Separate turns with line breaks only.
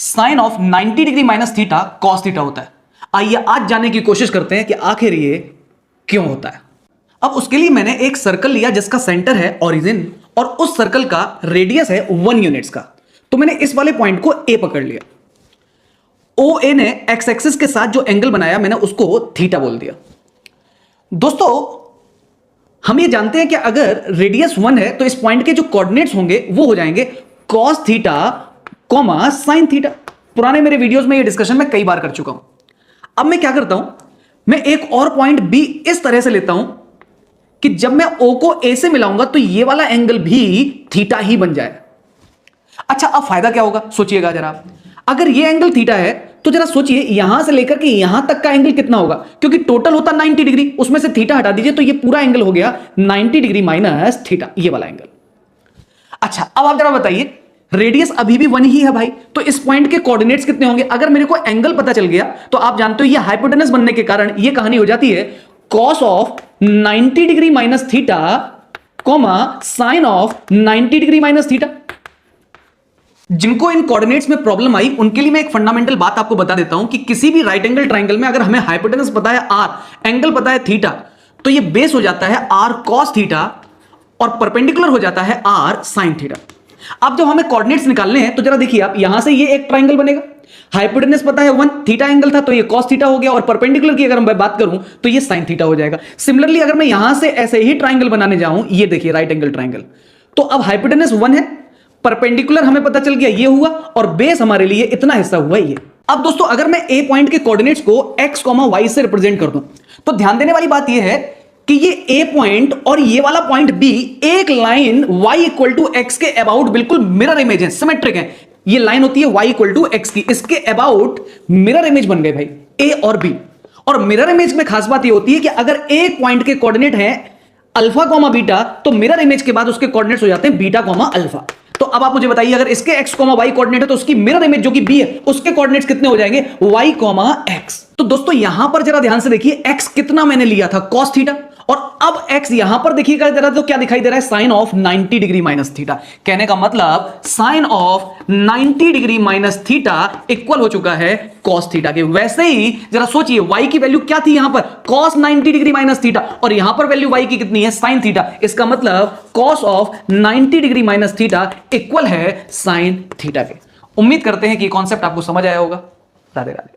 Sign of 90 degree minus theta cos theta होता है। आइए आज जानने की कोशिश करते हैं कि आखिर ये क्यों होता है। अब उसके लिए मैंने एक सर्कल लिया जिसका सेंटर है ओरिजिन और उस सर्कल का रेडियस है 1 यूनिट्स का। तो मैंने इस वाले पॉइंट को ए पकड़ लिया। ओ ए ने एक्स एक्सिस के साथ जो एंगल बनाया मैंने उसको थीटा बोल दिया। दोस्तों हम ये जानते हैं कि अगर रेडियस 1 है तो इस पॉइंट के जो कोऑर्डिनेट्स होंगे वो हो जाएंगे cos theta comma sine theta. पुराने मेरे वीडियोस में ये डिस्कशन मैं कई बार कर चुका हूं। अब मैं क्या करता हूं, मैं एक और पॉइंट बी इस तरह से लेता हूं कि जब मैं ओ को ए से मिलाऊंगा तो ये वाला एंगल भी थीटा ही बन जाए। अच्छा अब फायदा क्या होगा सोचिएगा जरा। अगर ये एंगल थीटा है तो जरा सोचिए यहां से लेकर के यहां तक का एंगल कितना होगा, क्योंकि टोटल होता 90 डिग्री, उसमें से थीटा हटा दीजिए तो ये पूरा एंगल हो गया 90 डिग्री माइनस थीटा, ये वाला एंगल। अच्छा अब आप जरा बताइए रेडियस अभी भी 1 ही है भाई, तो इस पॉइंट के कोऑर्डिनेट्स कितने होंगे। अगर मेरे को एंगल पता चल गया तो आप जानते हो ये हाइपोटेनस बनने के कारण ये कहानी हो जाती है cos of 90 degree minus theta comma sign of 90 degree minus theta. जिनको इन कोऑर्डिनेट्स में प्रॉब्लम आई उनके लिए मैं एक फंडामेंटल बात आपको बता देता हूं कि किसी भी राइट एंगल ट्राइंगल में अगर हमें हाइपोटेनस पता है r, एंगल पता है थीटा, तो ये बेस हो जाता है r cos थीटा और परपेंडिकुलर हो जाता है r sin थीटा। अब जब हमें कोऑर्डिनेट्स निकालने हैं तो जरा देखिए आप, यहां से ये एक ट्राइंगल बनेगा, हाइपोटेनस पता है 1, थीटा एंगल था तो ये cos थीटा हो गया और परपेंडिकुलर की अगर मैं बात करूं तो ये sin थीटा हो जाएगा। सिमिलरली अगर मैं यहां से ऐसे ही ट्राइंगल बनाने जाऊं, ये देखिए राइट एंगल ट्राइंगल, तो अब हाइपोटेनस 1 है, परपेंडिकुलर हमें पता चल गया ये हुआ और बेस हमारे लिए इतना हिस्सा हुआ ये। अब दोस्तों अगर मैं ए पॉइंट के कोऑर्डिनेट्स को x, y से रिप्रेजेंट कर दूं तो ध्यान देने वाली बात यह है कि ये ए पॉइंट और ये वाला पॉइंट बी एक line y equal to x के अबाउट बिल्कुल मिरर इमेज है, सिमेट्रिक है। ये लाइन होती है y इक्वल टू एक्स की, इसके अबाउट मिरर इमेज बन गए भाई ए और बी। और मिरर इमेज में खास बात ये होती है कि अगर एक पॉइंट के कोऑर्डिनेट है अल्फा कॉमा बीटा तो मिरर इमेज के बाद उसके कोऑर्डिनेट्स हो जाते हैं बीटा कॉमा अल्फा। तो अब आप मुझे बताइए अगर इसके x, y कोऑर्डिनेट है तो उसकी मिरर इमेज जो कि b है उसके कोऑर्डिनेट्स कितने हो जाएंगे y, x। तो दोस्तों यहां पर जरा ध्यान से देखिए x कितना मैंने लिया था cos थीटा और अब x यहां पर देखिएगा जरा तो क्या दिखाई दे रहा है sine of 90 degree minus theta. कहने का मतलब sine of 90 degree minus theta equal हो चुका है cos थीटा के। वैसे ही जरा सोचिए y की वैल्यू क्या थी यहां पर cos 90 डिग्री माइनस थीटा और यहां पर वैल्यू y की कितनी है sin थीटा। इसका मतलब cos of 90 degree minus theta equal है sin थीटा के। उम्मीद करते हैं कि कॉन्सेप्ट आपको समझ आया होगा। राधे राधे।